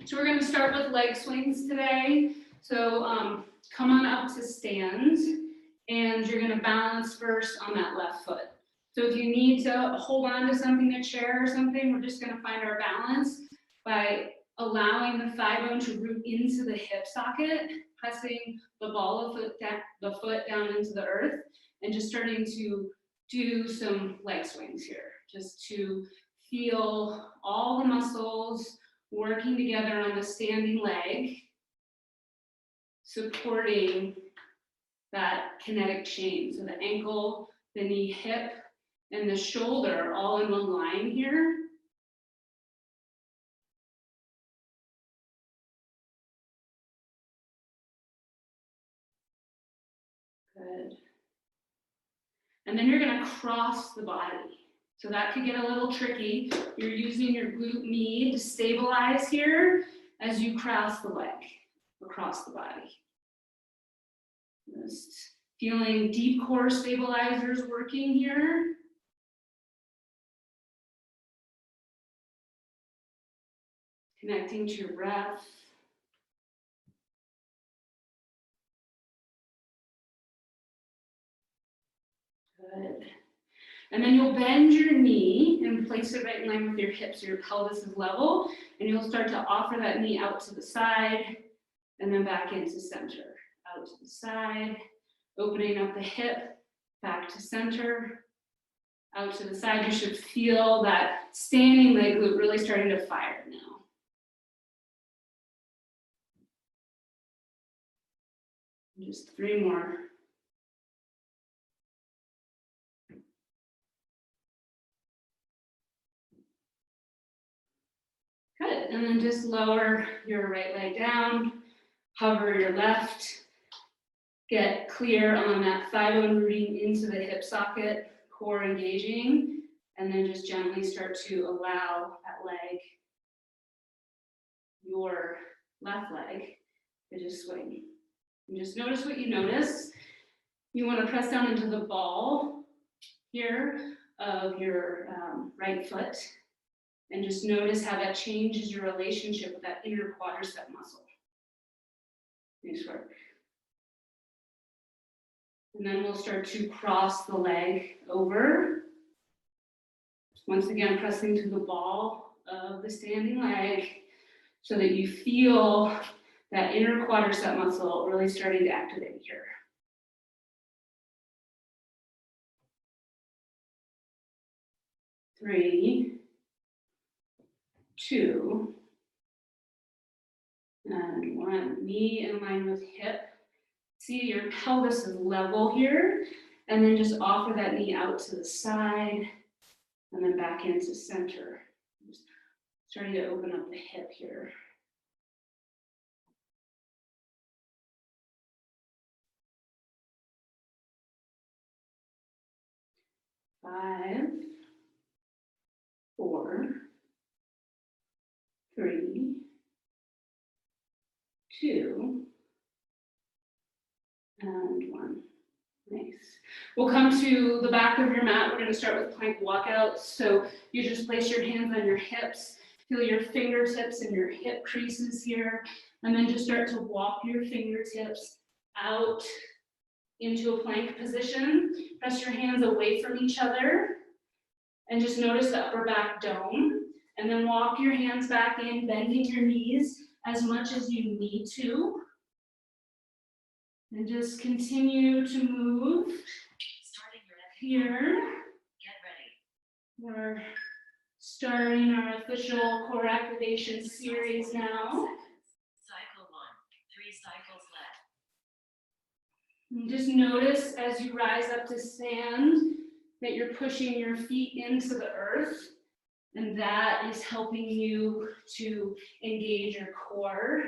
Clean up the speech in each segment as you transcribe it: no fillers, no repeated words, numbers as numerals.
So we're going to start with leg swings today. So come on up to stand, and you're going to balance first on that left foot. So if you need to hold on to something, a chair or something, we're just going to find our balance by allowing the thigh bone to root into the hip socket, pressing the ball of the foot down into the earth, and just starting to do some leg swings here, just to feel all the muscles working together on the standing leg, supporting that kinetic chain. So the ankle, the knee, hip, and the shoulder all in one line here. Good. And then you're going to cross the body. So that could get a little tricky. You're using your glute med to stabilize here as you cross the leg across the body. Just feeling deep core stabilizers working here. Connecting to your breath. Good. And then you'll bend your knee and place it right in line with your hips so your pelvis is level. And you'll start to offer that knee out to the side and then back into center. Out to the side, opening up the hip, back to center, out to the side. You should feel that standing leg glute really starting to fire now. Just 3 more. Good, and then just lower your right leg down, hover your left, get clear on that thigh bone rooting into the hip socket, core engaging, and then just gently start to allow that leg, your left leg, to just swing. And just notice what you notice. You want to press down into the ball here of your right foot. And just notice how that changes your relationship with that inner quadricep muscle. Nice work. And then we'll start to cross the leg over. Once again, pressing to the ball of the standing leg so that you feel that inner quadricep muscle really starting to activate here. Three, 2, and 1. Knee in line with hip. See your pelvis is level here, and then just offer that knee out to the side, and then back into center. Just starting to open up the hip here. 5, 4, 3, 2, and 1. Nice. We'll come to the back of your mat. We're going to start with plank walkouts. So you just place your hands on your hips, feel your fingertips and your hip creases here, and then just start to walk your fingertips out into a plank position. Press your hands away from each other, and just notice the upper back dome. And then walk your hands back in, bending your knees as much as you need to. And just continue to move. Here. Get ready. We're starting our official core activation series now. Cycle 1, 3 cycles left. And just notice as you rise up to stand that you're pushing your feet into the earth. And that is helping you to engage your core.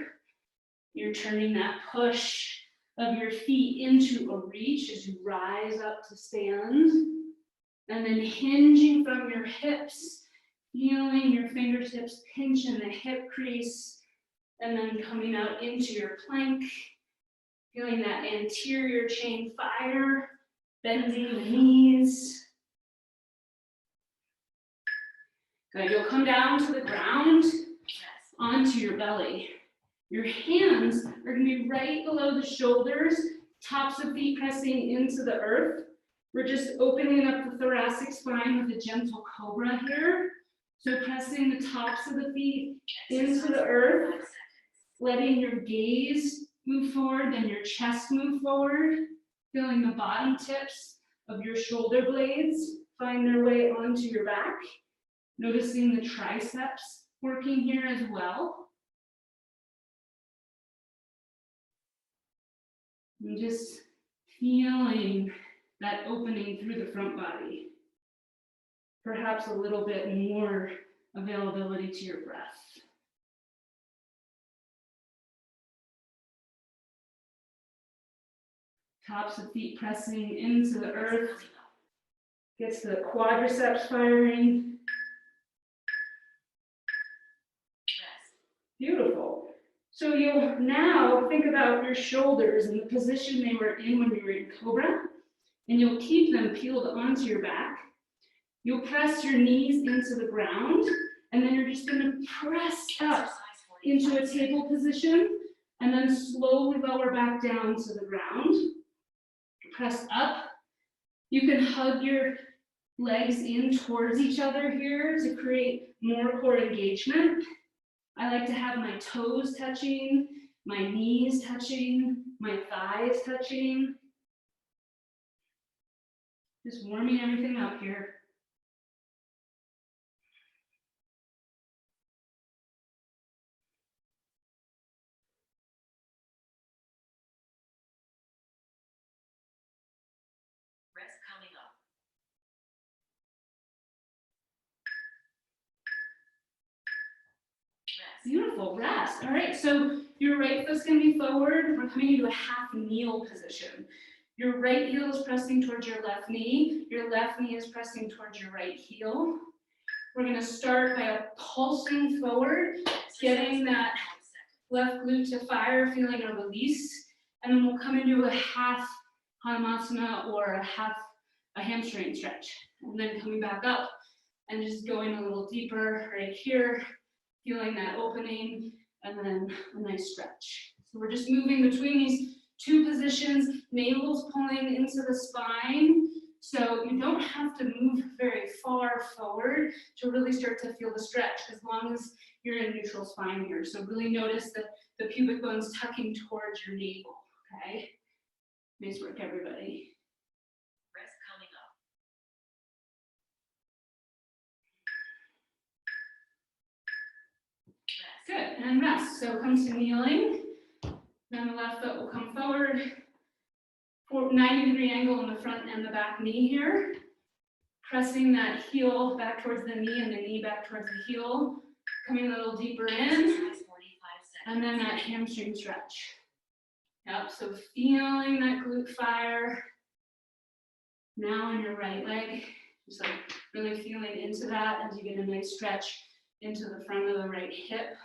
You're turning that push of your feet into a reach as you rise up to stand. And then hinging from your hips, feeling your fingertips pinch in the hip crease, and then coming out into your plank, feeling that anterior chain fire, bending the knees. Good, you'll come down to the ground. onto your belly. Your hands are going to be right below the shoulders, tops of feet pressing into the earth. We're just opening up the thoracic spine with a gentle cobra here. So pressing the tops of the feet into the earth, letting your gaze move forward, then your chest move forward, feeling the bottom tips of your shoulder blades find their way onto your back. Noticing the triceps working here as well. And just feeling that opening through the front body. Perhaps a little bit more availability to your breath. Tops of feet pressing into the earth. Gets the quadriceps firing. Beautiful. So you'll now think about your shoulders and the position they were in when you were in Cobra, and you'll keep them peeled onto your back. You'll press your knees into the ground, and then you're just going to press up into a table position, and then slowly lower back down to the ground. Press up. You can hug your legs in towards each other here to create more core engagement. I like to have my toes touching, my knees touching, my thighs touching. Just warming everything up here. Rest coming up. Rest. Beautiful, rest. All right, so your right foot's gonna be forward. We're coming into a half kneel position. Your right heel is pressing towards your left knee. Your left knee is pressing towards your right heel. We're gonna start by pulsing forward, getting that left glute to fire, feeling a release, and then we'll come into a half Hanumasana or a hamstring stretch, and then coming back up and just going a little deeper right here, feeling that opening, and then a nice stretch. So we're just moving between these two positions, navel's pulling into the spine, so you don't have to move very far forward to really start to feel the stretch, as long as you're in neutral spine here. So really notice the pubic bones tucking towards your navel, okay? Nice work, everybody. Rest coming up. Rest. Good, and rest. So come to kneeling. Then the left foot will come forward. 90-degree angle in the front and the back knee here. Pressing that heel back towards the knee and the knee back towards the heel. Coming a little deeper in. Exercise 45 seconds. And then that hamstring stretch. Yep, so feeling that glute fire. Now on your right leg, just like really feeling into that as you get a nice stretch into the front of the right hip.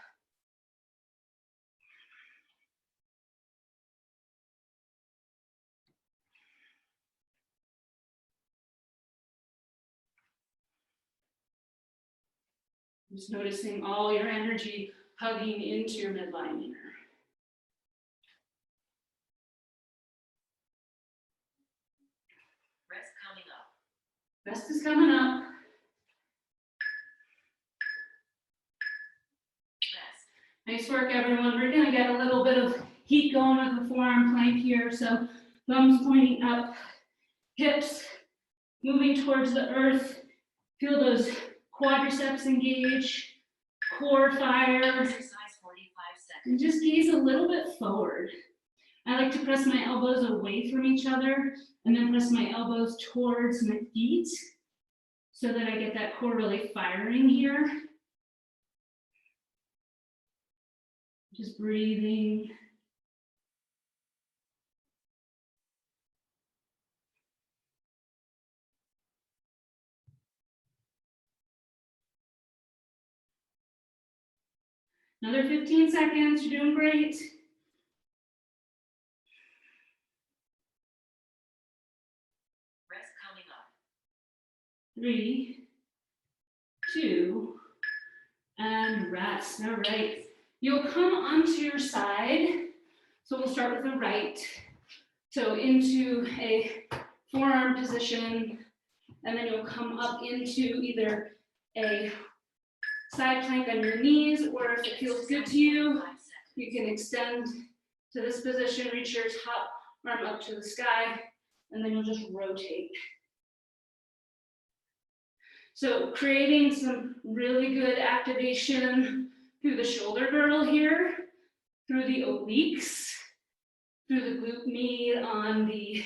Just noticing all your energy hugging into your midline here. Rest coming up. Rest is coming up. Rest. Nice work, everyone. We're gonna get a little bit of heat going with the forearm plank here. So thumbs pointing up, hips moving towards the earth. Feel those quadriceps engage, core fire. Exercise 45 seconds. And just gaze a little bit forward. I like to press my elbows away from each other and then press my elbows towards my feet so that I get that core really firing here. Just breathing. Another 15 seconds, you're doing great. Rest coming up. 3, 2, and and rest. All right. You'll come onto your side. So we'll start with the right. So into a forearm position, and then you'll come up into either a side plank on your knees, or if it feels good to you, you can extend to this position, reach your top arm up to the sky, and then you'll just rotate. So creating some really good activation through the shoulder girdle here, through the obliques, through the glute med on the,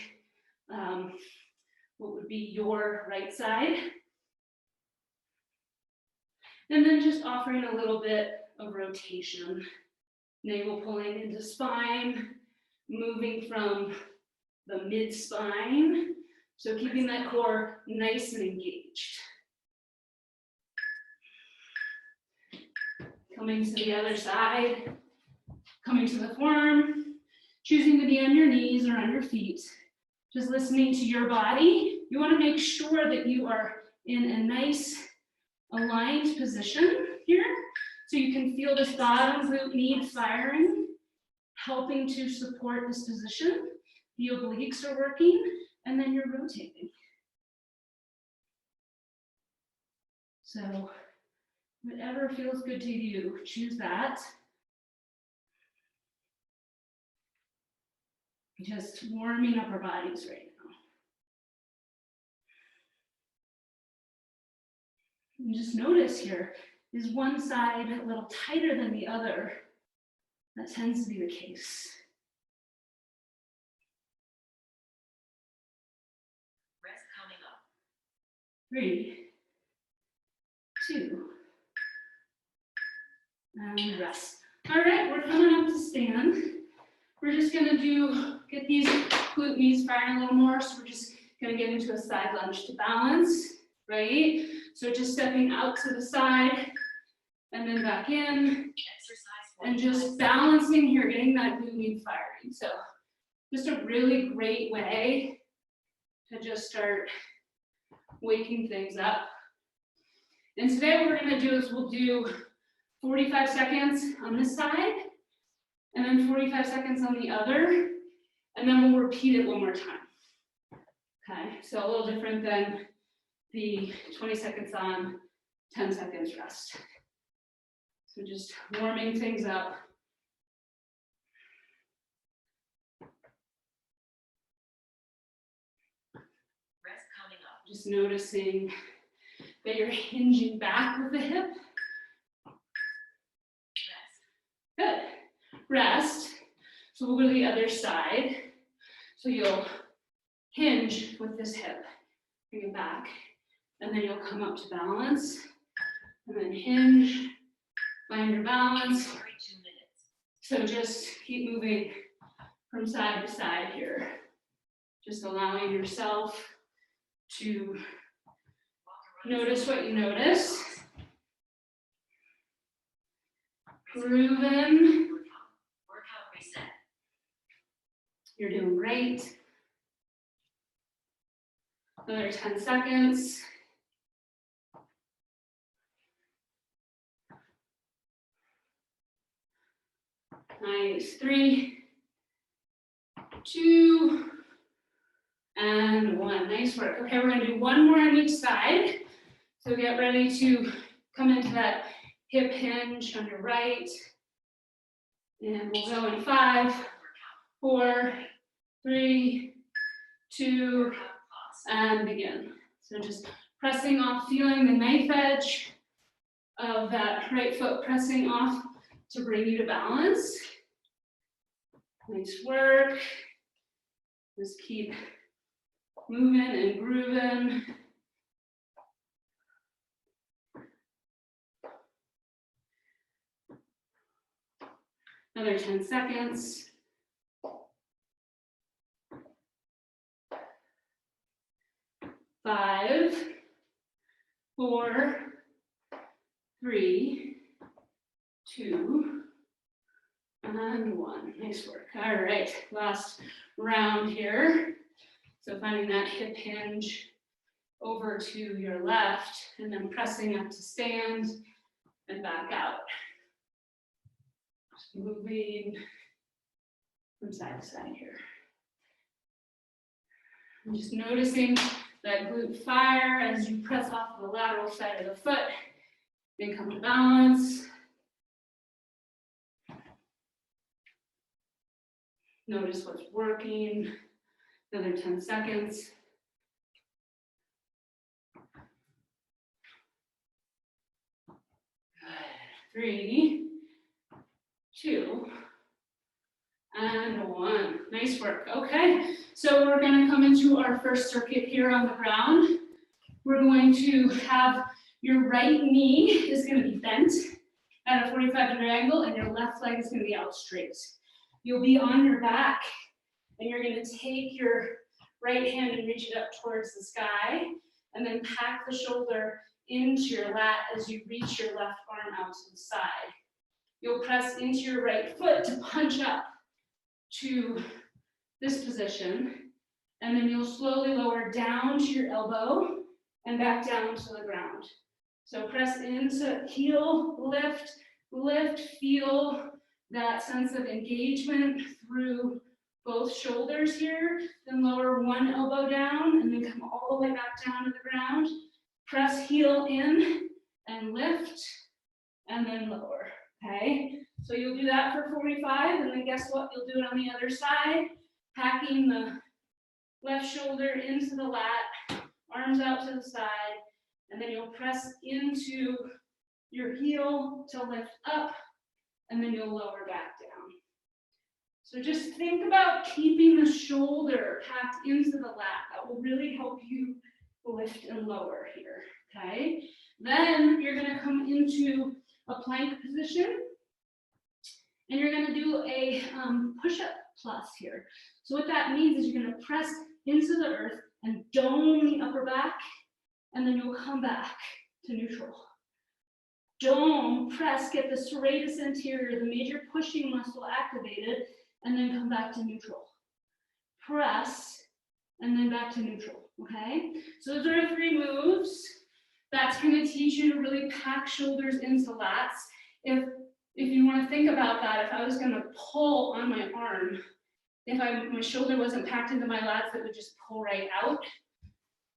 what would be your right side. And then just offering a little bit of rotation. Navel pulling into spine, moving from the mid-spine. So keeping that core nice and engaged. Coming to the other side, coming to the forearm, choosing to be on your knees or on your feet. Just listening to your body. You want to make sure that you are in a nice aligned position here. So you can feel this bottom glute med firing, helping to support this position. The obliques are working, and then you're rotating. So whatever feels good to you, choose that. Just warming up our bodies right now. And just notice here, is one side a little tighter than the other? That tends to be the case. Rest coming up. 3, 2, and rest. All right, we're coming up to stand. We're just gonna get these glute med firing a little more. So we're just gonna get into a side lunge to balance, right? So just stepping out to the side and then back in. Exercise And just balancing here, getting that glute med firing. So just a really great way to just start waking things up. And today what we're gonna do is we'll do 45 seconds on this side, and then 45 seconds on the other, and then we'll repeat it one more time. Okay, so a little different than the 20 seconds on, 10 seconds rest. So just warming things up. Rest coming up. Just noticing that you're hinging back with the hip. Rest. Good. Rest. So we'll go to the other side. So you'll hinge with this hip. Bring it back. And then you'll come up to balance. And then hinge. Find your balance. 2 minutes. So just keep moving from side to side here. Just allowing yourself to notice what you notice. Grooving. Workout reset. You're doing great. Another 10 seconds. Nice. 3, 2, and 1. Nice work. Okay, we're gonna do one more on each side. So get ready to come into that hip hinge on your right. And we'll go in 5, 4, 3, 2, Workout pause. and begin. So just pressing off, feeling the knife edge of that right foot pressing off to bring you to balance. Nice work. Just keep moving and grooving. Another 10 seconds. 5, 4, 3, 2, and 1. Nice work. All right, last round here. So finding that hip hinge over to your left and then pressing up to stand and back out. Just moving from side to side here. I'm just noticing that glute fire as you press off the lateral side of the foot and come to balance. Notice what's working. Another 10 seconds. Good. 3, 2, and 1. Nice work. Okay, so we're going to come into our first circuit here on the ground. We're going to have your right knee is going to be bent at a 45-degree angle, and your left leg is going to be out straight. You'll be on your back, and you're going to take your right hand and reach it up towards the sky, and then pack the shoulder into your lat as you reach your left arm out to the side. You'll press into your right foot to punch up to this position, and then you'll slowly lower down to your elbow and back down to the ground. So press into heel, lift, lift, feel that sense of engagement through both shoulders here, then lower one elbow down and then come all the way back down to the ground. Press heel in and lift and then lower, okay? So you'll do that for 45 and then guess what? You'll do it on the other side, packing the left shoulder into the lat, arms out to the side, and then you'll press into your heel to lift up and then you'll lower back down. So just think about keeping the shoulder packed into the lat. That will really help you lift and lower here, okay? Then you're gonna come into a plank position and you're gonna do a push-up plus here. So what that means is you're gonna press into the earth and dome the upper back, and then you'll come back to neutral. Dome, press, get the serratus anterior, the major pushing muscle activated, and then come back to neutral. Press, and then back to neutral, okay? So those are 3 moves. That's gonna teach you to really pack shoulders into lats. If you wanna think about that, if I was gonna pull on my arm, if my shoulder wasn't packed into my lats, it would just pull right out.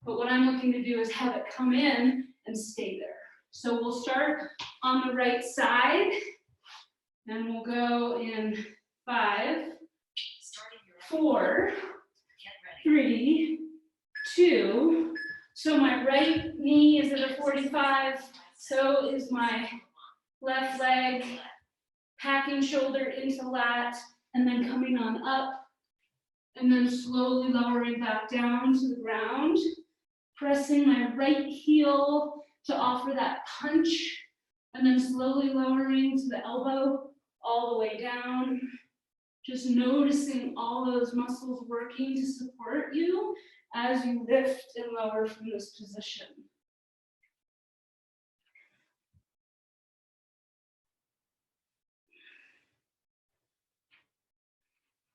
But what I'm looking to do is have it come in and stay there. So we'll start on the right side, and we'll go in 5, Starting your 4, get ready. 3, 2. So my right knee is at a 45, so is my left leg, packing shoulder into lat, and then coming on up, and then slowly lowering back down to the ground, pressing my right heel to offer that punch, and then slowly lowering to the elbow all the way down. Just noticing all those muscles working to support you as you lift and lower from this position.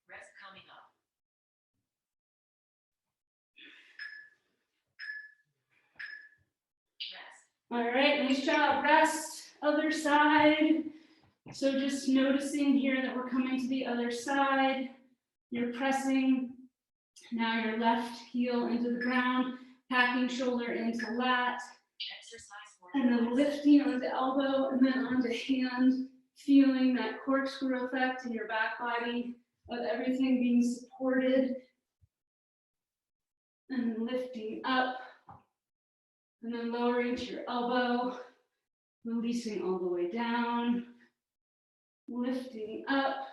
Rest coming up. Rest. All right, nice job. Rest, other side. So just noticing here that we're coming to the other side. You're pressing now your left heel into the ground, packing shoulder into lat, Exercise for and then lifting onto elbow and then onto hand, feeling that corkscrew effect in your back body of everything being supported, and then lifting up, and then lowering to your elbow, releasing all the way down, lifting up.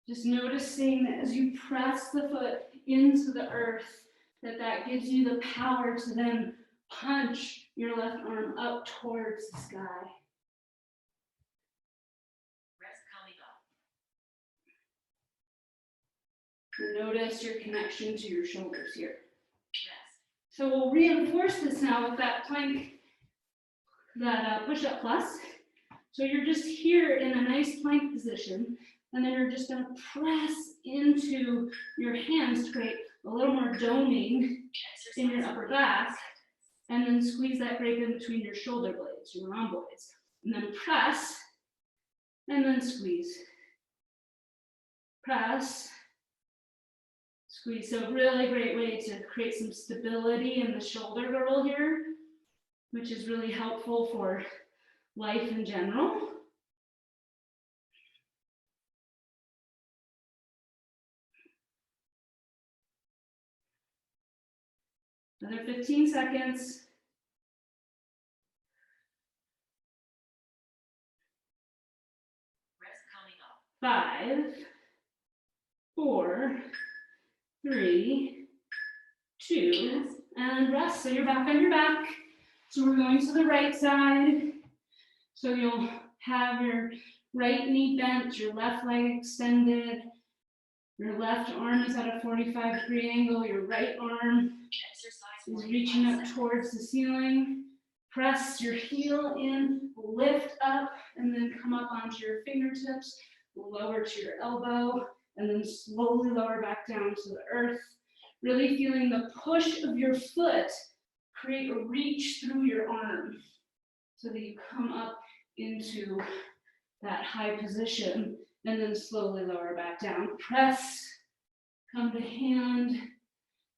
Just noticing that as you press the foot into the earth, that gives you the power to then punch your left arm up towards the sky. Rest coming up. And notice your connection to your shoulders here. Rest. So we'll reinforce this now with that plank, that push-up plus. So you're just here in a nice plank position, and then you're just gonna press into your hands to create a little more doming in your upper back, and then squeeze that grape in between your shoulder blades, your rhomboids, and then press, and then squeeze. Press, squeeze. So really great way to create some stability in the shoulder girdle here, which is really helpful for life in general. Another 15 seconds. Rest coming up. 5, 4, 3, 2, and rest. So you're back on your back. So we're going to the right side. So you'll have your right knee bent, your left leg extended, your left arm is at a 45-degree angle, your right arm Exercise is reaching 45 up seconds. towards the ceiling. Press your heel in, lift up, and then come up onto your fingertips, lower to your elbow, and then slowly lower back down to the earth. Really feeling the push of your foot create a reach through your arm so that you come up into that high position, and then slowly lower back down. Press, come to hand,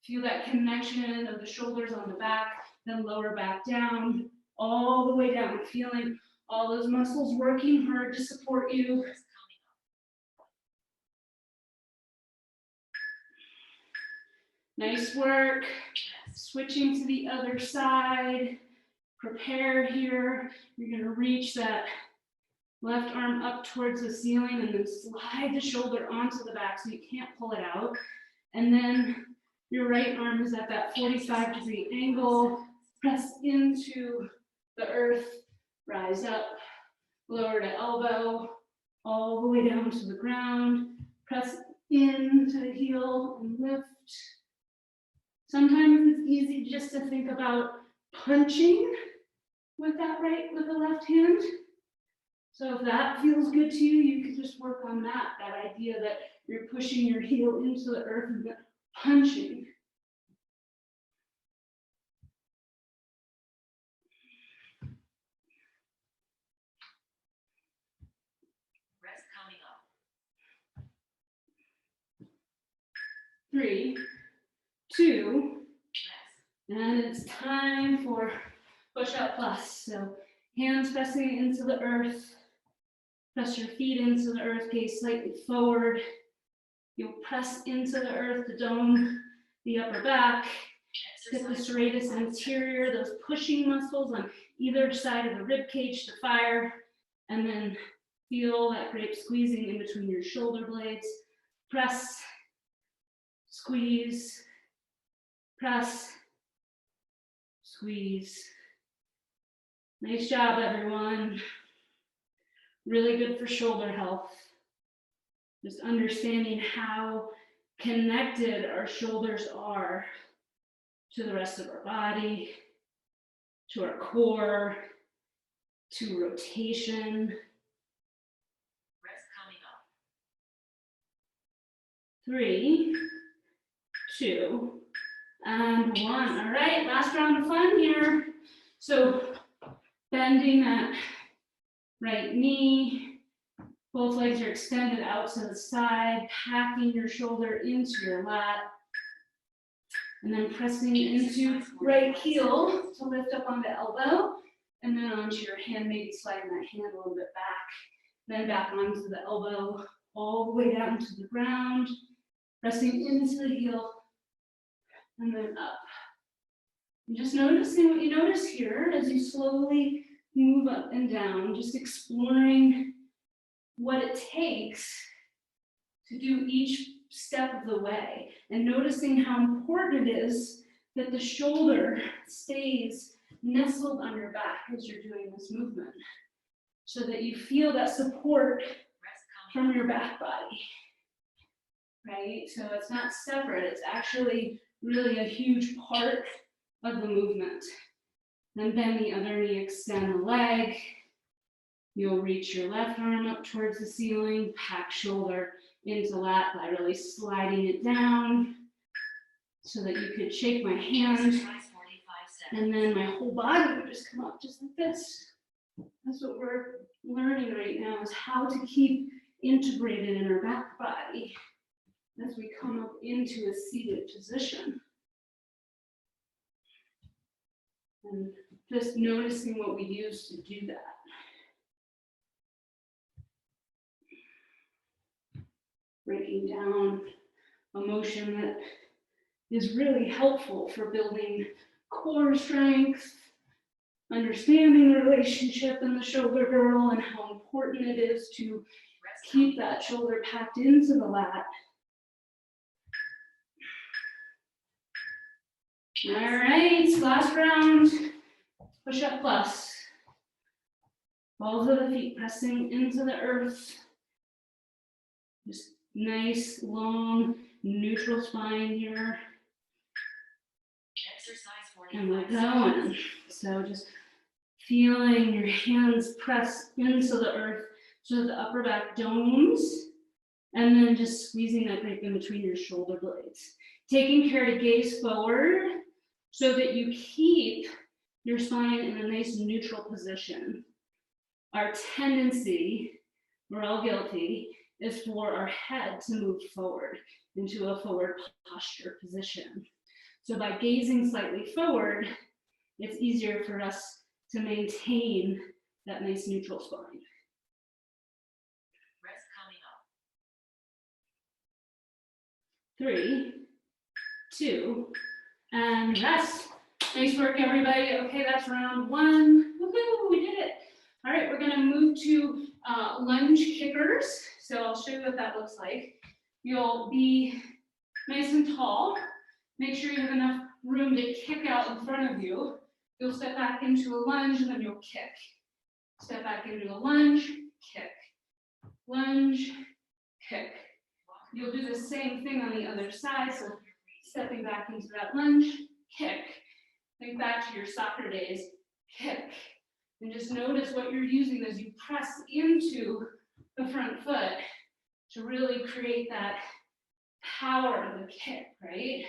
feel that connection of the shoulders on the back, then lower back down, all the way down, feeling all those muscles working hard to support you. Rest coming up. Nice work. Rest. Switching to the other side. Prepare here. You're gonna reach that left arm up towards the ceiling and then slide the shoulder onto the back so you can't pull it out. And then your right arm is at that 45-degree angle. Press into the earth, rise up, lower to elbow, all the way down to the ground. Press into the heel and lift. Sometimes it's easy just to think about punching with the left hand. So if that feels good to you, you can just work on that idea that you're pushing your heel into the earth and then punching. Rest coming up. 3, 2, Rest. and it's time for push-up plus. So hands pressing into the earth. Press your feet into the earth, gaze slightly forward. You'll press into the earth to dome the upper back. Get the serratus anterior, those pushing muscles on either side of the rib cage to fire. And then feel that grape squeezing in between your shoulder blades. Press, squeeze, press, squeeze. Nice job, everyone. Really good for shoulder health. Just understanding how connected our shoulders are to the rest of our body, to our core, to rotation. Rest coming up. 3, 2, and 1. All right, last round of fun here. So bending that right knee, both legs are extended out to the side, packing your shoulder into your lat, and then pressing into right heel to lift up onto elbow, and then onto your hand, maybe sliding that hand a little bit back, then back onto the elbow, all the way down to the ground, pressing into the heel, and then up. And just noticing what you notice here as you slowly move up and down, just exploring what it takes to do each step of the way, and noticing how important it is that the shoulder stays nestled on your back as you're doing this movement, so that you feel that support Rest coming from your back body, right? So it's not separate, it's actually really a huge part of the movement. Then bend the other knee, extend the leg. You'll reach your left arm up towards the ceiling, pack shoulder into lat by really sliding it down so that you could shake my hand. Exercise 45 seconds. And then my whole body would just come up just like this. That's what we're learning right now, is how to keep integrated in our back body as we come up into a seated position. And just noticing what we use to do that. Breaking down a motion that is really helpful for building core strength, understanding the relationship in the shoulder girdle and how important it is to Rest keep coming that shoulder packed into the lat. All right, last round, push up plus. Balls of the feet pressing into the earth. Just nice, long, neutral spine here. Exercise And we're 45 going. seconds. So just feeling your hands press into the earth so that the upper back domes, and then just squeezing that grip in between your shoulder blades. Taking care to gaze forward so that you keep your spine in a nice neutral position. Our tendency, we're all guilty, is for our head to move forward into a forward posture position. So by gazing slightly forward, it's easier for us to maintain that nice neutral spine. Rest coming up. 3, 2, and rest. Nice work, everybody. Okay, that's round 1. Woohoo, we did it. All right, we're gonna move to lunge kickers. So I'll show you what that looks like. You'll be nice and tall. Make sure you have enough room to kick out in front of you. You'll step back into a lunge and then you'll kick. Step back into a lunge, kick. Lunge, kick. You'll do the same thing on the other side. So stepping back into that lunge, kick. Think back to your soccer days, kick. And just notice what you're using as you press into the front foot to really create that power of the kick, right?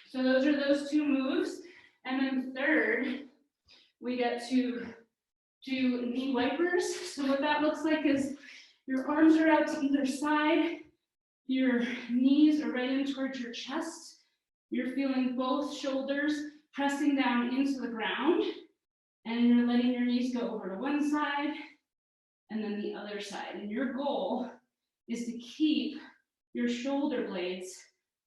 So those are those 2 moves. And then third, we get to do knee wipers. So what that looks like is your arms are out to either side, your knees are right in towards your chest. You're feeling both shoulders pressing down into the ground, and you're letting your knees go over to one side and then the other side. And your goal is to keep your shoulder blades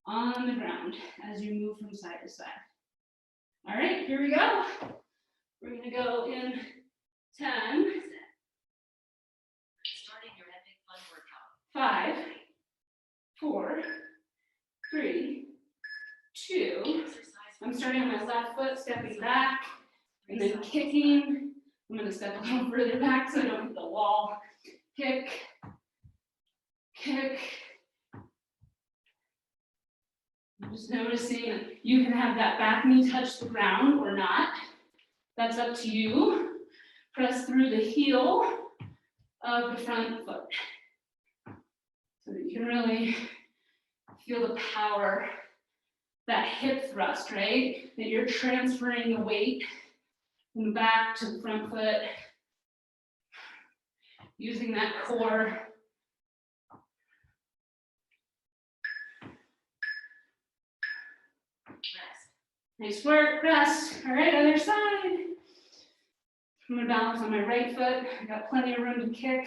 on the ground as you move from side to side. All right, here we go. We're gonna go in 10, Starting your epic fun workout. 5, 4, 3, 2. Exercise. I'm starting on my left foot, stepping back, and then kicking. I'm gonna step a little further back so I don't hit the wall. Kick, kick. I'm just noticing that you can have that back knee touch the ground or not. That's up to you. Press through the heel of the front foot so that you can really feel the power, that hip thrust, right? That you're transferring the weight from the back to the front foot, using that core. Rest. Nice work, rest. All right, other side. I'm gonna balance on my right foot. I got plenty of room to kick.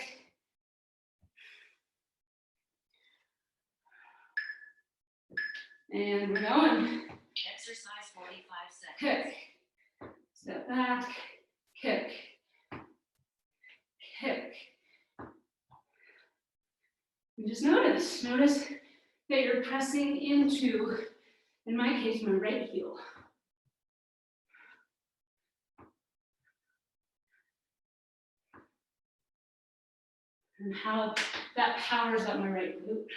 And we're going. Exercise 45 seconds. Kick. Step back. Kick. Kick. And just notice that you're pressing into, in my case, my right heel. And how that powers up my right glute.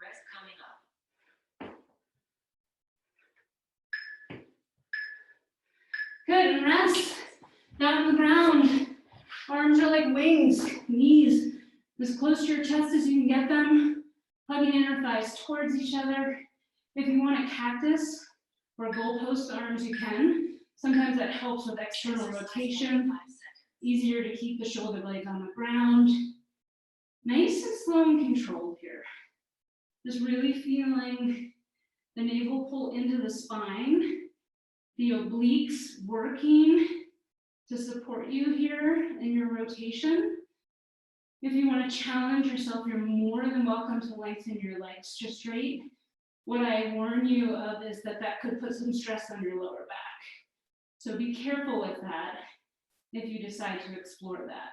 Rest coming up. Good, and rest. Down on the ground. as close to your chest as you can get them, hugging inner thighs towards each other. If you want a cactus or goalpost arms, you can. Sometimes that helps with external rotation. 45 seconds. Easier to keep the shoulder blades on the ground. Nice and slow and controlled here. Just really feeling the navel pull into the spine, the obliques working to support you here in your rotation. If you want to challenge yourself, you're more than welcome to lengthen your legs to straight. What I warn you of is that that could put some stress on your lower back. So be careful with that if you decide to explore that.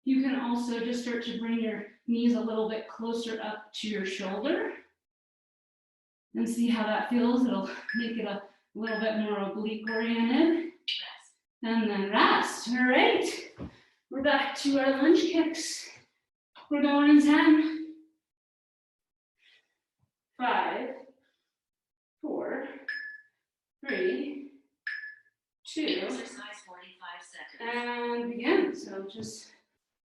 You can also just start to bring your knees a little bit closer up to your shoulder and see how that feels. It'll make it a little bit more oblique oriented. Rest. And then rest. All right. We're back to our lunge kicks. We're going in 10, 5, 4, 3, 2, Exercise 45 seconds. and begin. So just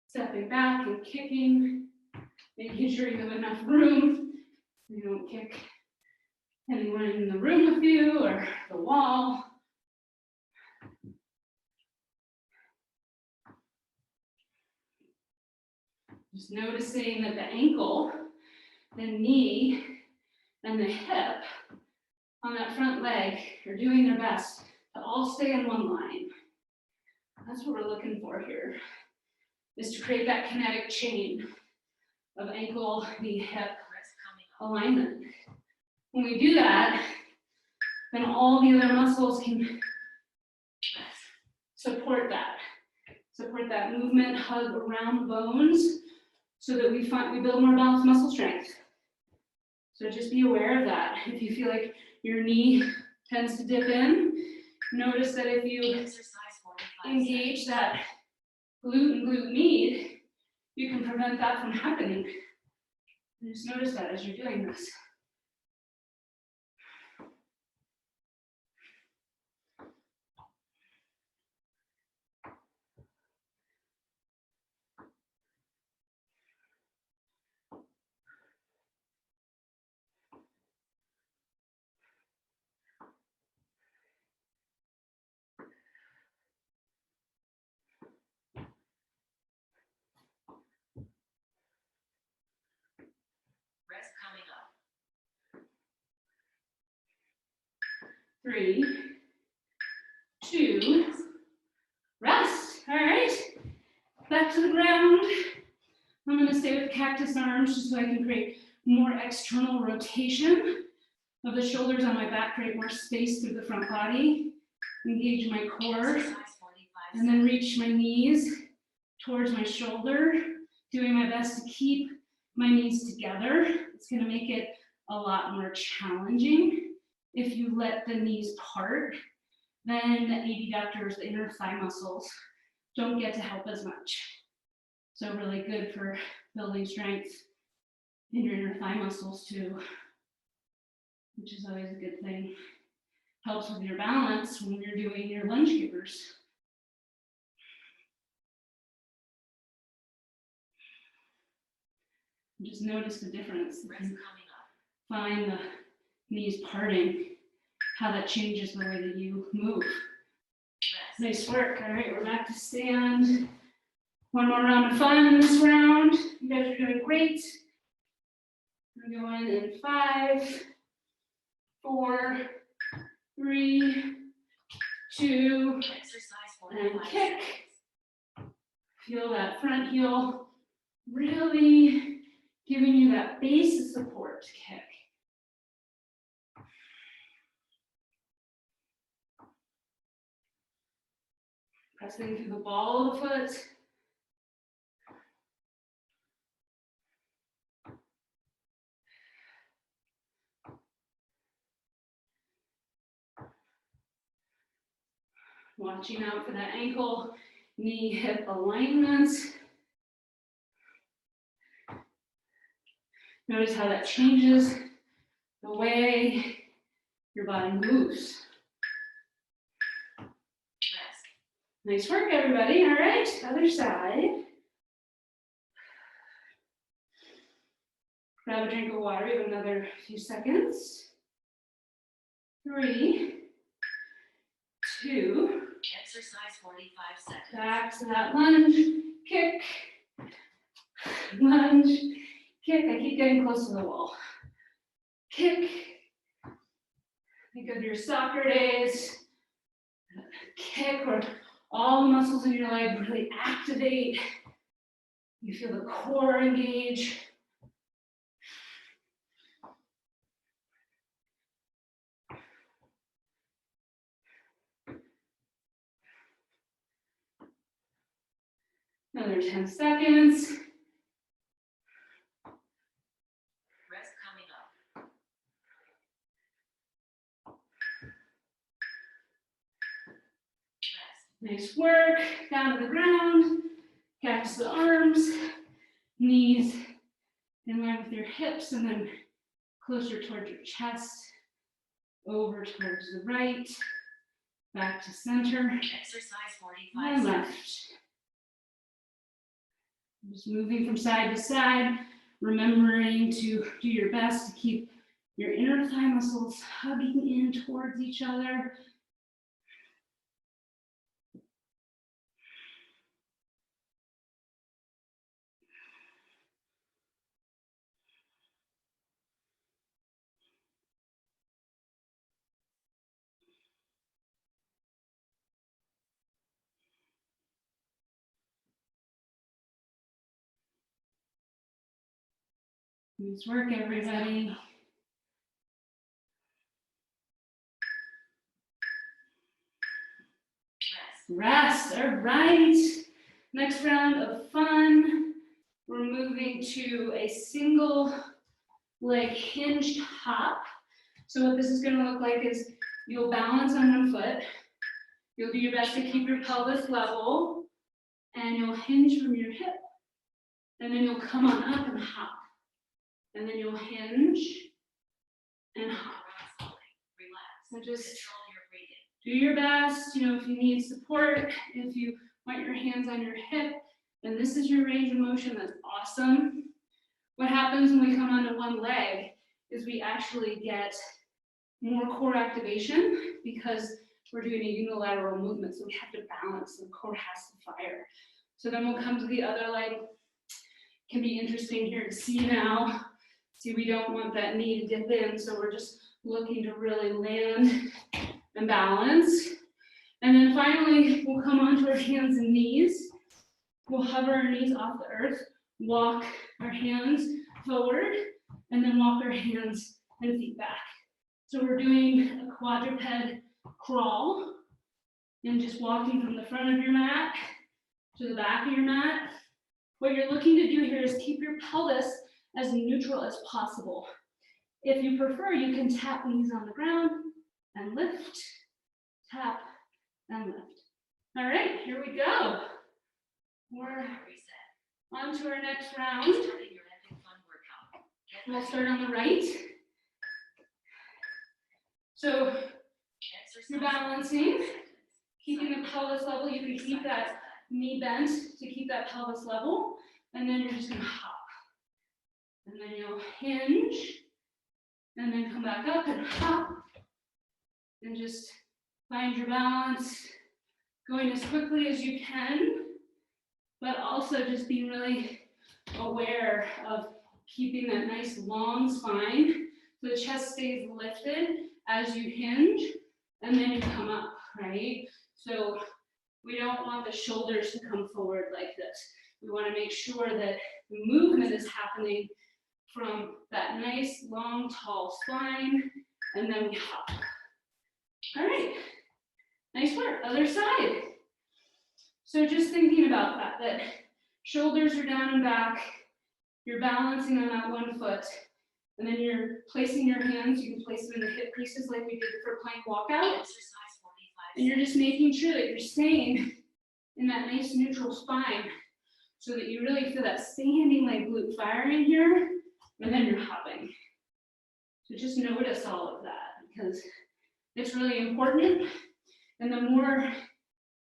stepping back and kicking, making sure you have enough room. You don't kick anyone in the room with you or the wall. Just noticing that the ankle, the knee, and the hip on that front leg are doing their best to all stay in one line. That's what we're looking for here, is to create that kinetic chain of ankle, knee, hip Rest coming up. alignment. When we do that, then all the other muscles can Rest. support that movement, hug around the bones, so that we build more balanced muscle strength. So just be aware of that. If you feel like your knee tends to dip in, notice that if you Exercise 45 engage seconds. that glute and glute med, you can prevent that from happening. And just notice that as you're doing this. Rest coming up. 3, 2, rest. All right, back to the ground. I'm going to stay with cactus arms just so I can create more external rotation of the shoulders on my back, create more space through the front body, engage my core, Exercise 45 and then reach my knees towards my shoulder, doing my best to keep my knees together. It's going to make it a lot more challenging. If you let the knees part, then the adductors, the inner thigh muscles, don't get to help as much. So really good for building strength in your inner thigh muscles too, which is always a good thing. Helps with your balance when you're doing your lunge kickers. Just notice the difference. Rest coming up. Find the knees parting, how that changes the way that you move. Rest. Nice work. All right, we're back to stand. One more round of fun in this round. You guys are doing great. We're going in 5, 4, 3, 2, Exercise and 45 kick. seconds. Feel that front heel really giving you that base of support to kick. Pressing through the ball of the foot. Watching out for that ankle, knee, hip alignment. Notice how that changes the way your body moves. Rest. Nice work, everybody. All right, other side. Grab a drink of water. We have another few seconds. 3, 2. Exercise 45 seconds. Back to that lunge, kick, lunge, kick. I keep getting close to the wall. Kick. Think of your soccer days. Kick where all the muscles in your leg really activate. You feel the core engage. Another 10 seconds. Rest coming up. Rest. Nice work. Down to the ground. Catch the arms, knees in line with your hips, and then closer towards your chest. Over towards the right. Back to center. Exercise 45 And seconds. left. Just moving from side to side, remembering to do your best to keep your inner thigh muscles hugging in towards each other. Nice work, everybody. Rest. Rest, all right. Next round of fun. We're moving to a single leg hinged hop. So what this is gonna look like is you'll balance on one foot. You'll do your best to keep your pelvis level, and you'll hinge from your hip. And then you'll come on up and hop. And then you'll hinge and hop. Relax. So just Control your breathing. do your best, if you need support, if you want your hands on your hip, and this is your range of motion, that's awesome. What happens when we come onto one leg is we actually get more core activation because we're doing a unilateral movement, so we have to balance, the core has to fire. So then we'll come to the other leg. Can be interesting here to see now. See, we don't want that knee to dip in, so we're just looking to really land and balance. And then finally, we'll come onto our hands and knees. We'll hover our knees off the earth, walk our hands forward, and then walk our hands and feet back. So we're doing a quadruped crawl, and just walking from the front of your mat to the back of your mat. What you're looking to do here is keep your pelvis as neutral as possible. If you prefer, you can tap knees on the ground and lift, tap, and lift. All right, here we go. We're Reset. on to our next round. Starting your epic fun workout. Get We'll ready. start on the right. So Exercise you're balancing, 45 seconds. keeping the pelvis level. You can keep that knee bent to keep that pelvis level, and then you're just gonna hop. And then you'll hinge, and then come back up and hop, and just find your balance, going as quickly as you can, but also just being really aware of keeping that nice long spine so the chest stays lifted as you hinge, and then you come up, right? So we don't want the shoulders to come forward like this. We want to make sure that the movement is happening from that nice, long, tall spine, and then we hop. All right, nice work, other side. So just thinking about that shoulders are down and back, you're balancing on that one foot, and then you're placing your hands, you can place them in the hip creases like we did for plank walkout, Exercise 45 and you're just making sure that you're staying in that nice neutral spine so that you really feel that standing leg glute firing here, and then you're hopping. So just notice all of that because it's really important. And the more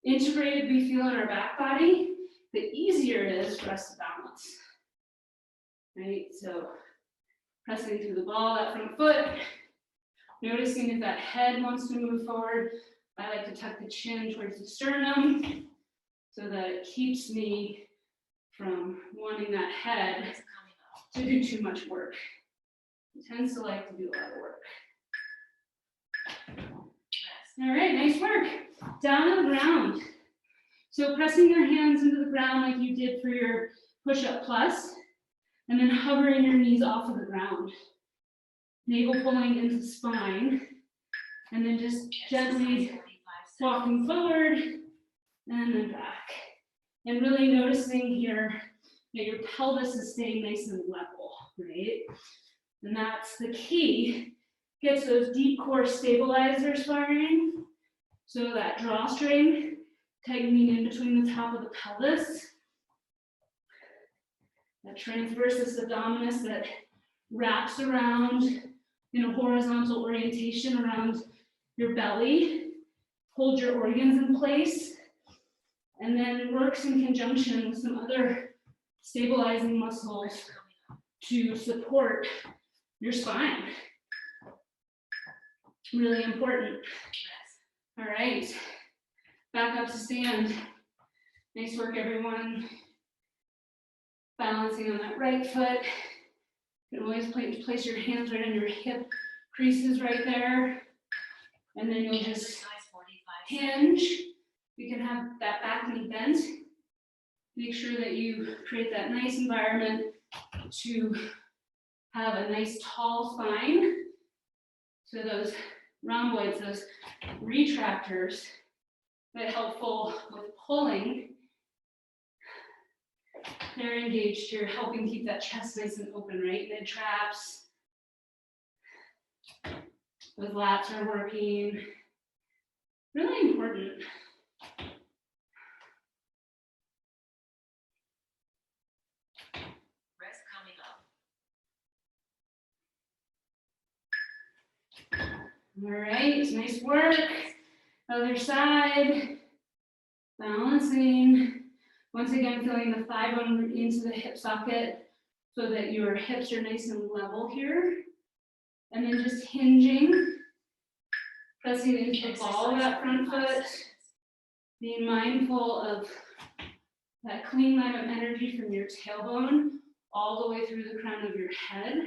integrated we feel in our back body, the easier it is for us to balance. Right? So Pressing through the ball, that front foot. Noticing if that head wants to move forward. I like to tuck the chin towards the sternum so that it keeps me from wanting that head Rest coming up. to do too much work. It tends to like to do a lot of work. Rest. All right, nice work. Down on the ground. So pressing your hands into the ground like you did for your push-up plus, and then hovering your knees off of the ground. Navel pulling into the spine, and then just gently Exercise 45 seconds. walking forward and then back. And really noticing here that your pelvis is staying nice and level, right? And that's the key. Gets those deep core stabilizers firing. So that drawstring tightening in between the top of the pelvis. That transversus abdominis that wraps around in a horizontal orientation around your belly. Hold your organs in place. And then works in conjunction with some other stabilizing muscles Rest coming up. to support your spine. Really important. Rest. All right, back up to stand. Nice work, everyone. Balancing on that right foot. You can always place your hands right on your hip creases right there. And then you'll just Exercise 45 seconds. hinge. You can have that back knee bent. Make sure that you create that nice environment to have a nice tall spine. So those rhomboids, those retractors, that helpful with pulling. They're engaged here, helping keep that chest nice and open, right? Mid traps. Those lats are working. Really important. Rest coming up. All right, nice work. Other side. Balancing. Once again, feeling the thigh bone into the hip socket so that your hips are nice and level here. And then just hinging, pressing into the ball of that front 45 foot, seconds. being mindful of that clean line of energy from your tailbone all the way through the crown of your head.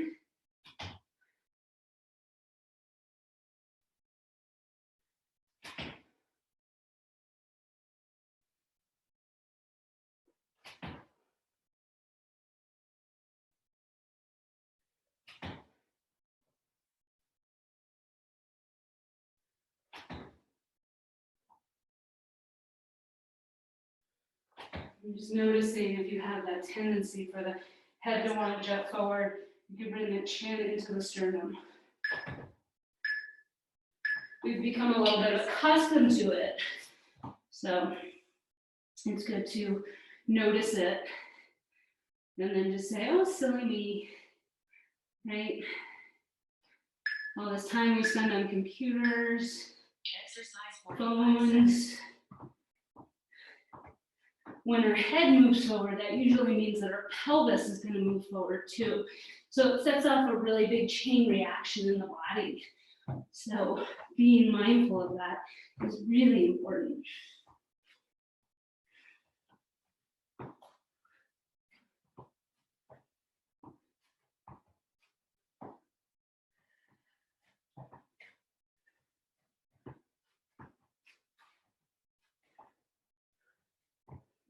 I'm just noticing if you have that tendency for the head to want to jut forward, you can bring the chin into the sternum. We've become a little bit accustomed to it, so it's good to notice it and then just say, oh, silly me, right? All this time we spend on computers, Exercise 45 seconds. phones. When our head moves forward, that usually means that our pelvis is going to move forward too. So it sets off a really big chain reaction in the body. So being mindful of that is really important.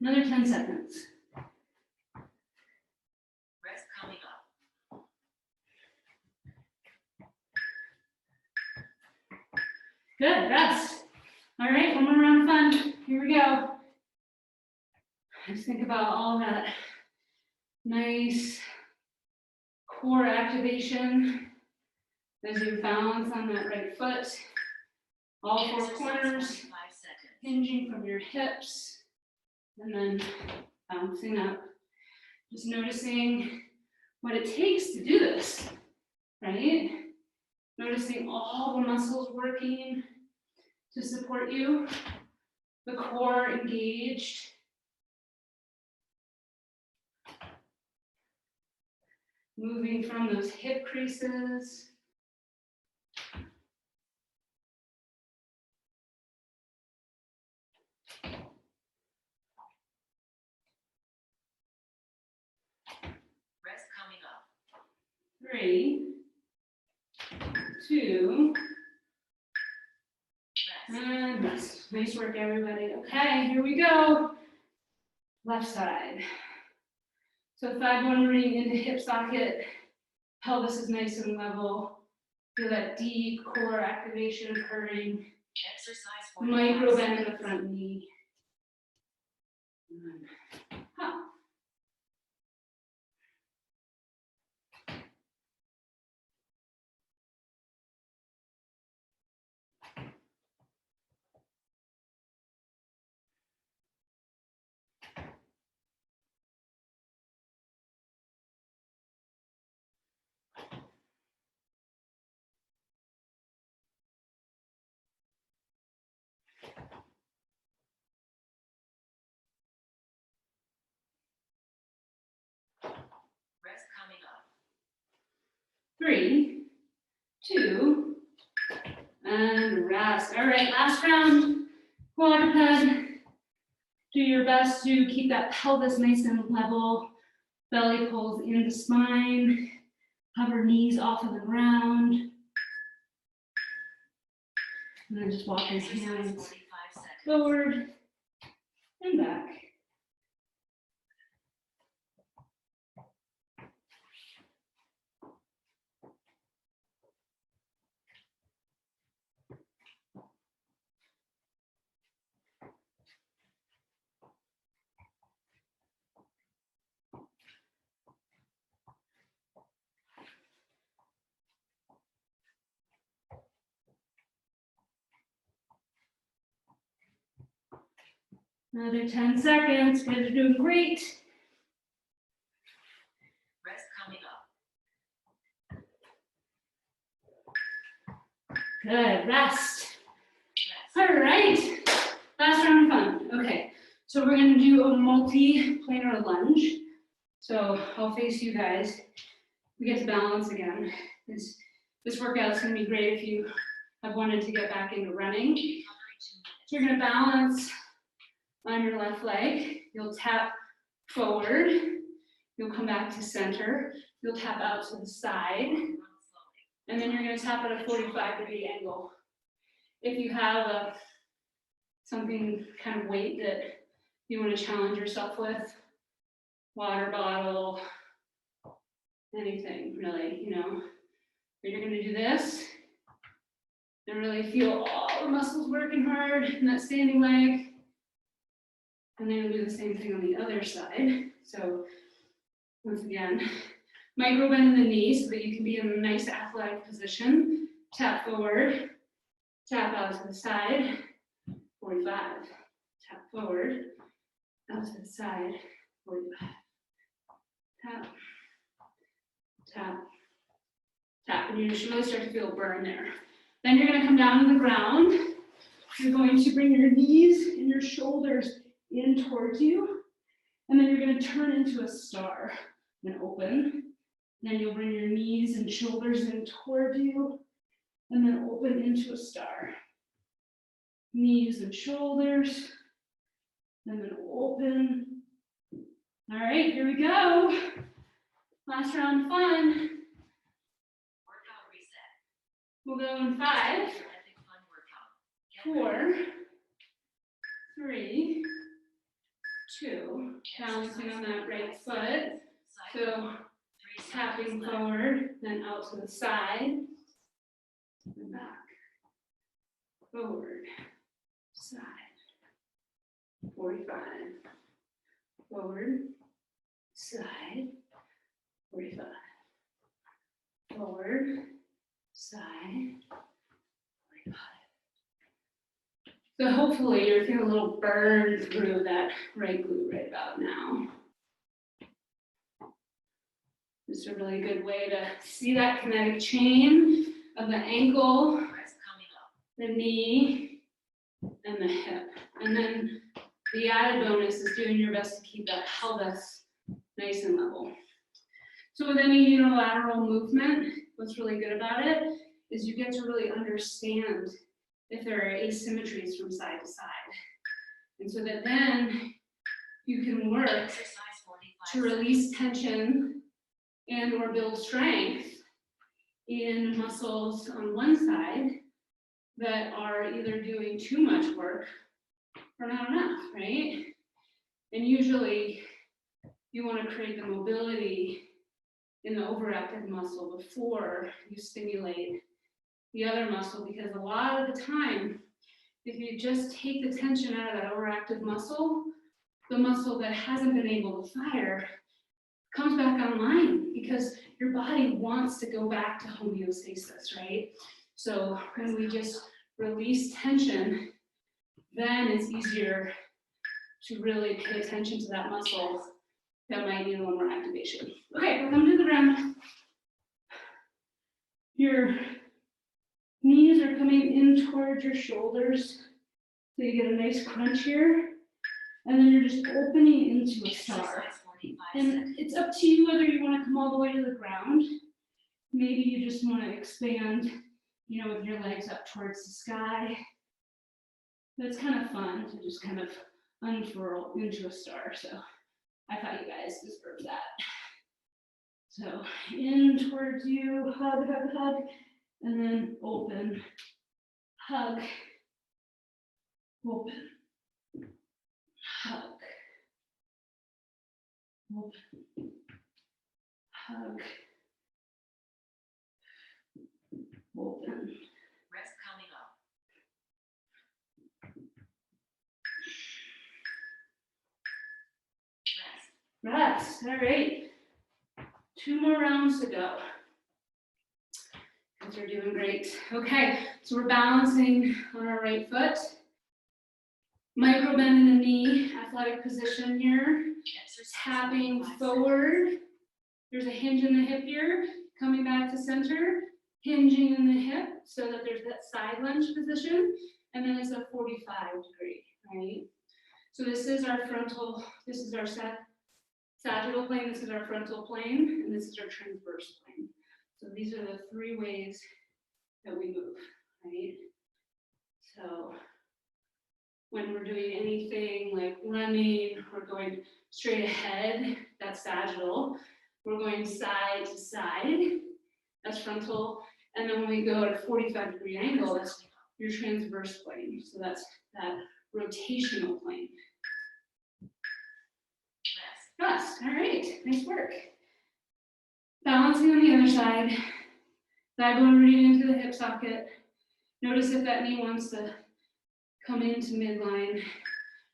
Another 10 seconds. Rest coming up. Good, rest. All right, one more round of fun. Here we go. Just think about all that nice core activation as you balance on that right foot. All four Exercise corners, 45 seconds. hinging from your hips, and then bouncing up. Just noticing what it takes to do this, right? Noticing all the muscles working to support you, the core engaged. Moving from those hip creases. Rest coming up. 3, 2, Rest. and rest. Nice work, everybody. Okay, here we go. Left side. So thigh bone ring into hip socket. Pelvis is nice and level. Feel that deep core activation occurring. Exercise 45 Micro bend in the seconds. front knee. Huh. Rest coming up. 3, 2, and rest. All right, last round. Quadruped. Do your best to keep that pelvis nice and level. Belly pulls into spine. Hover knees off of the ground. And then just walk your Exercise hands 45 seconds. forward and back. Another 10 seconds. You guys are doing great. Rest coming up. Good. Rest. Rest. All right. Last round of fun. Okay. So we're going to do a multi-planar lunge. So I'll face you guys. We get to balance again. This workout is going to be great if you have wanted to get back into running. Recovery 2 minutes. So you're going to balance on your left leg. You'll tap forward. You'll come back to center. You'll tap out to the side. Run slowly. And then you're going to tap at a 45-degree angle. If you have something kind of weight that you want to challenge yourself with, water bottle, anything really, but you're going to do this and really feel all the muscles working hard in that standing leg. And then we'll do the same thing on the other side. So once again, micro bend in the knee so that you can be in a nice athletic position. Tap forward, tap out to the side, 45. Tap forward, out to the side, 45. Tap, tap, tap. And you should really start to feel a burn there. Then you're going to come down to the ground. You're going to bring your knees and your shoulders in towards you. And then you're going to turn into a star and open. Then you'll bring your knees and shoulders in toward you. And then open into a star. Knees and shoulders. And then open. All right, here we go. Last round of fun. Workout reset. We'll go in 5, Epic fun workout. Get 4, 3, 2. Balancing on that right foot. So tapping forward, then out to the side, and back, forward, side, 45, forward, side, 45, forward, side, 45. So hopefully you're feeling a little burn through that right glute right about now. Just a really good way to see that kinetic chain of the ankle, Rest coming up. the knee, and the hip. And then the added bonus is doing your best to keep that pelvis nice and level. So with any unilateral movement, what's really good about it is you get to really understand if there are asymmetries from side to side. And so that then you can work Exercise 45 to release tension and or build strength in muscles on one side that are either doing too much work or not enough, right? And usually you want to create the mobility in the overactive muscle before you stimulate the other muscle, because a lot of the time, if you just take the tension out of that overactive muscle, the muscle that hasn't been able to fire comes back online because your body wants to go back to homeostasis, right? So when we just release tension, then it's easier to really pay attention to that muscle that might need a little more activation. Okay, we'll come to the ground. Your knees are coming in towards your shoulders, so you get a nice crunch here. And then you're just opening into a star. Exercise 45 seconds. And it's up to you whether you want to come all the way to the ground. Maybe you just want to expand, with your legs up towards the sky. But it's kind of fun to just kind of unfurl into a star. So I thought you guys deserve that. So in towards you, hug, hug, hug, and then open, hug, open, hug, open, hug, open. Rest coming up. Rest. Rest. All right. 2 more rounds to go. Guys are doing great. Okay, so we're balancing on our right foot. Micro bend in the knee, athletic position here. Exercise Tapping 45 forward. There's a hinge in the hip here. Coming back to center. Hinging in the hip so that there's that side lunge position. And then it's a 45 degree, right? So this is our frontal, this is our sagittal plane, this is our frontal plane, and this is our transverse plane. So these are the 3 ways that we move, right? So when we're doing anything like running or going straight ahead, that's sagittal. We're going side to side, that's frontal. And then when we go at a 45-degree angle, that's your transverse plane. So that's that rotational plane. Rest. Rest. All right, nice work. Balancing on the other side. Thigh bone rooting into the hip socket. Notice if that knee wants to come into midline.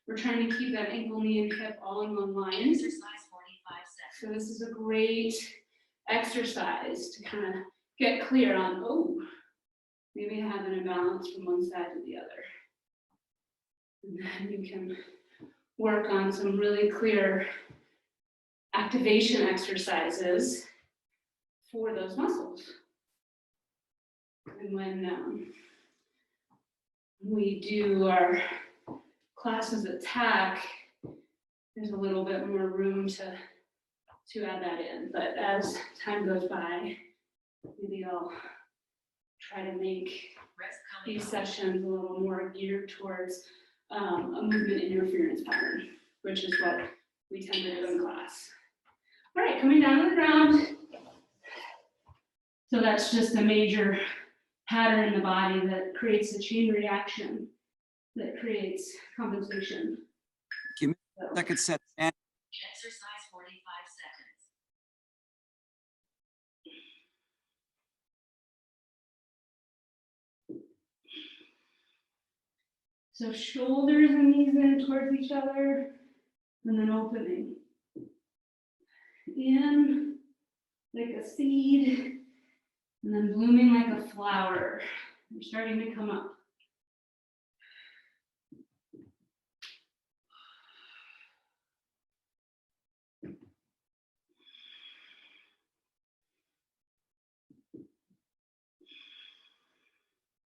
We're trying to keep that ankle, knee, and hip all in one line. Exercise 45 seconds. So this is a great exercise to kind of get clear on, oh, maybe I have an imbalance from one side to the other. And then you can work on some really clear activation exercises for those muscles. And when we do our classes at TAC, there's a little bit more room to add that in. But as time goes by, maybe I'll try to make Rest coming these up. sessions a little more geared towards a movement interference pattern, which is what we tend to do in class. All right, coming down to the ground. So that's just a major pattern in the body that creates a chain reaction that creates compensation. Give me So, second set. And Exercise 45 seconds. so shoulders and knees in towards each other, and then opening. In like a seed, and then blooming like a flower. You're starting to come up.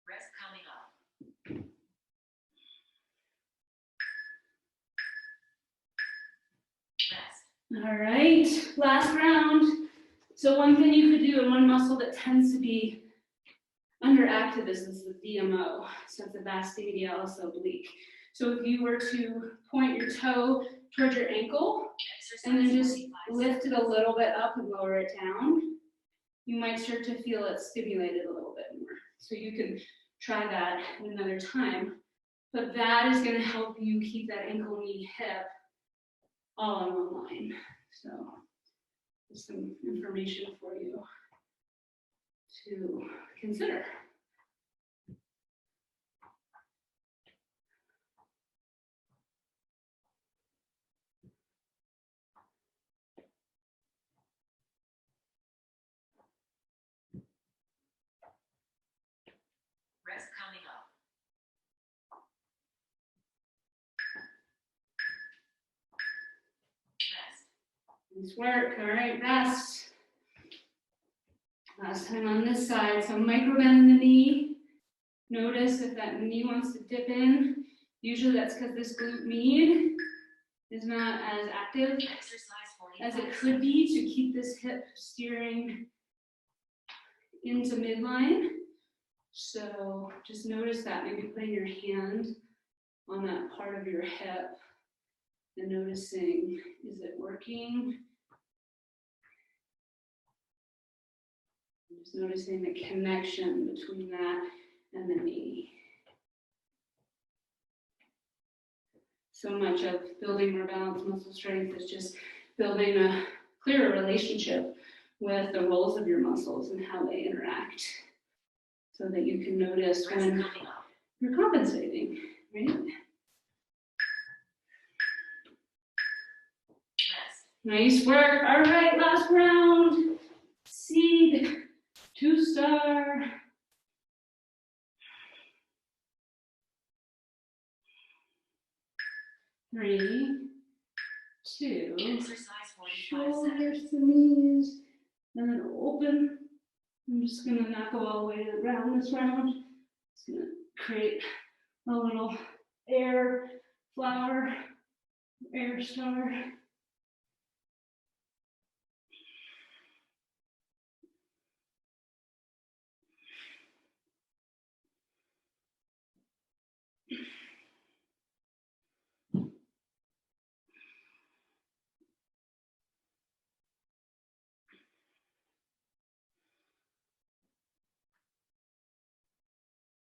Rest coming up. Rest. All right, last round. So one thing you could do, and one muscle that tends to be underactive is the VMO, so the vasta medialis oblique. So if you were to point your toe towards your ankle and then just lift it a little bit up and lower it down, you might start to feel it stimulated a little bit more. So you can try that another time. But that is going to help you keep that ankle, knee, hip all in one line. So just some information for you to consider. Rest coming up. Rest. Nice work. All right, rest. Last time on this side. So micro bend in the knee. Notice if that knee wants to dip in. Usually that's because this glute med is not as active Exercise 45 as it could be to keep this hip steering into midline. So just notice that, maybe putting your hand on that part of your hip and noticing, is it working? Just noticing the connection between that and the knee. So much of building more balanced muscle strength is just building a clearer relationship with the roles of your muscles and how they interact, so that you can notice Rest when coming up. you're compensating, right? Rest. Nice work. All right, last round. Seed, 2-star. Three, two. Exercise 45 seconds. Shoulders to knees, and then open. I'm just gonna not go all the way to the ground this round. Just gonna create a little air flower, air star.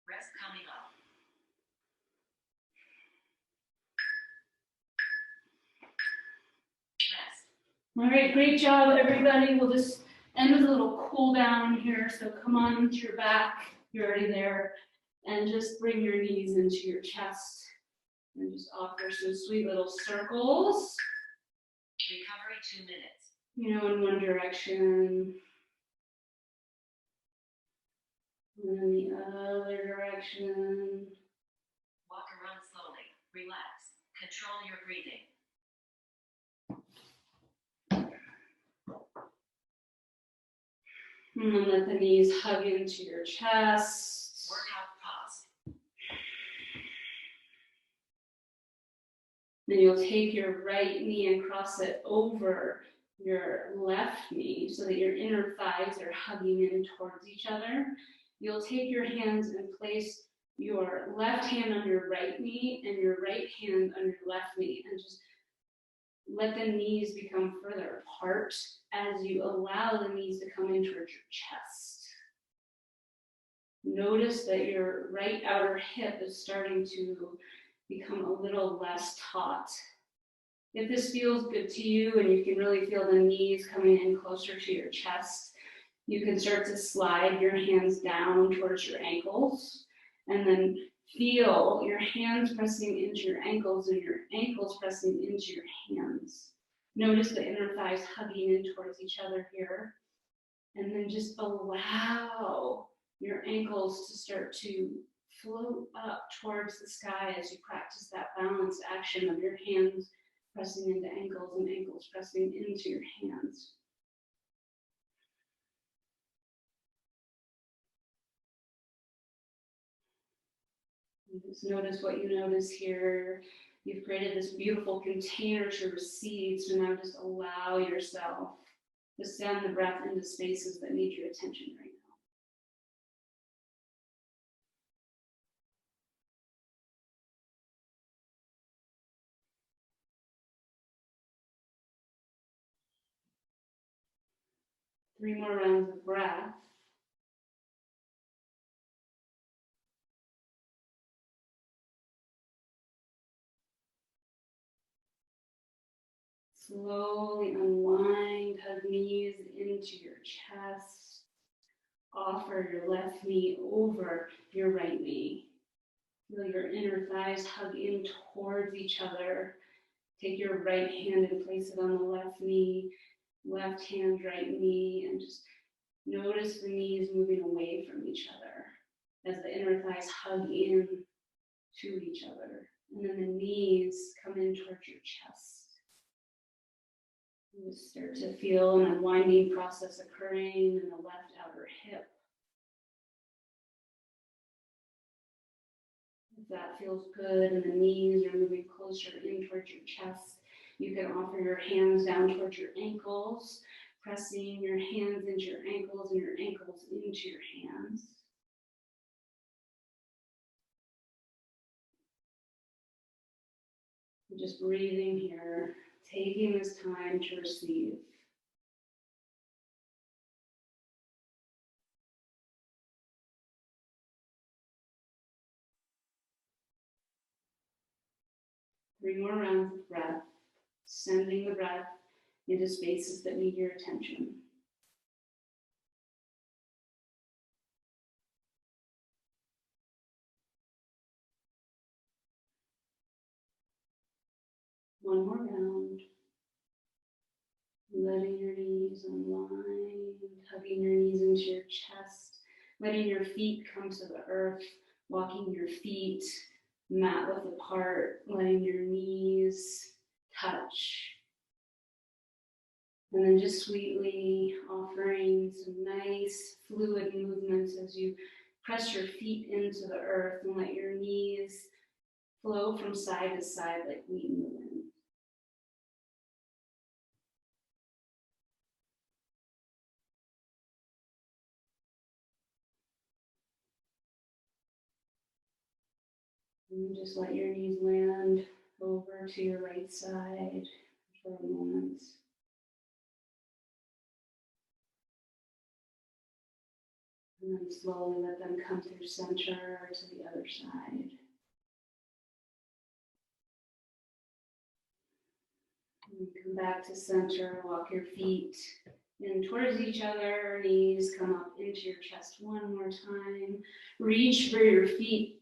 Rest coming up. Rest. All right, great job, everybody. We'll just end with a little cool down here. So come on to your back. You're already there. And just bring your knees into your chest and just offer some sweet little circles, Recovery 2 minutes. you know, in one direction. And then the other direction. Walk around slowly. Relax. Control your breathing. And then let the knees hug into your chest. Workout pause. Then you'll take your right knee and cross it over your left knee so that your inner thighs are hugging in towards each other. You'll take your hands and place your left hand on your right knee and your right hand on your left knee, and just let the knees become further apart as you allow the knees to come in towards your chest. Notice that your right outer hip is starting to become a little less taut. If this feels good to you and you can really feel the knees coming in closer to your chest, you can start to slide your hands down towards your ankles, and then feel your hands pressing into your ankles and your ankles pressing into your hands. Notice the inner thighs hugging in towards each other here. And then just allow your ankles to start to float up towards the sky as you practice that balanced action of your hands pressing into ankles and ankles pressing into your hands. Just notice what you notice here. You've created this beautiful container to receive, so now just allow yourself Just send the breath into spaces that need your attention right now. Three more rounds of breath. Slowly unwind, hug knees into your chest. Offer your left knee over your right knee. Feel your inner thighs hug in towards each other. Take your right hand and place it on the left knee, left hand, right knee, and just notice the knees moving away from each other as the inner thighs hug in to each other. And then the knees come in towards your chest. You start to feel an unwinding process occurring in the left outer hip. If that feels good and the knees are moving closer in towards your chest, you can offer your hands down towards your ankles, pressing your hands into your ankles and your ankles into your hands. Just breathing here, taking this time to receive. Three more rounds of breath, sending the breath into spaces that need your attention. One more round. Letting your knees unwind, hugging your knees into your chest, letting your feet come to the earth, walking your feet mat width apart, letting your knees touch. And then just sweetly offering some nice fluid movements as you press your feet into the earth and let your knees flow from side to side like wheat in the wind. And just let your knees land over to your right side for a moment. And then slowly let them come through center to the other side. And come back to center, walk your feet in towards each other, knees come up into your chest one more time. Reach for your feet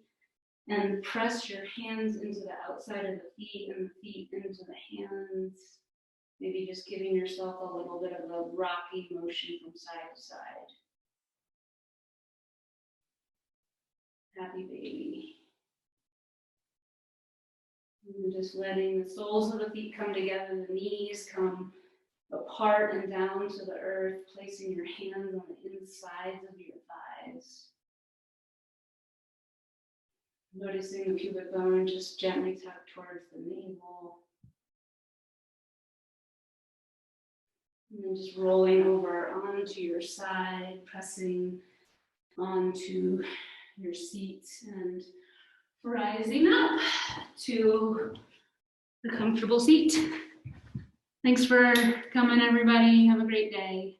and press your hands into the outside of the feet and the feet into the hands. Maybe just giving yourself a little bit of a rocky motion from side to side. Happy baby. And just letting the soles of the feet come together, the knees come apart and down to the earth, placing your hands on the insides of your thighs. Noticing the pubic bone just gently tucked towards the navel. And then just rolling over onto your side, pressing onto your seat and rising up to the comfortable seat. Thanks for coming, everybody. Have a great day.